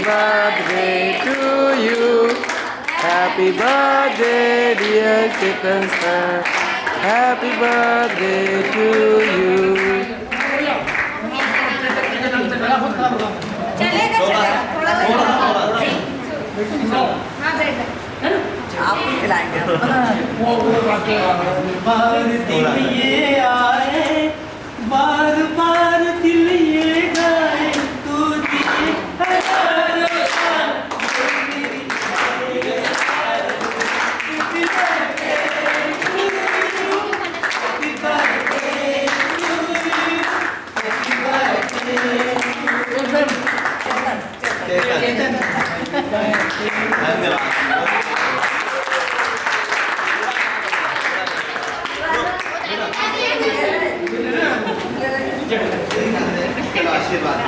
birthday to you. Happy birthday, dear Secrest. Happy birthday to you. चलेगा थोड़ा सा आपको खिलाएंगे ये आए बार बार दिल ये गाए तू दिए हजारों साल आशीर्वाद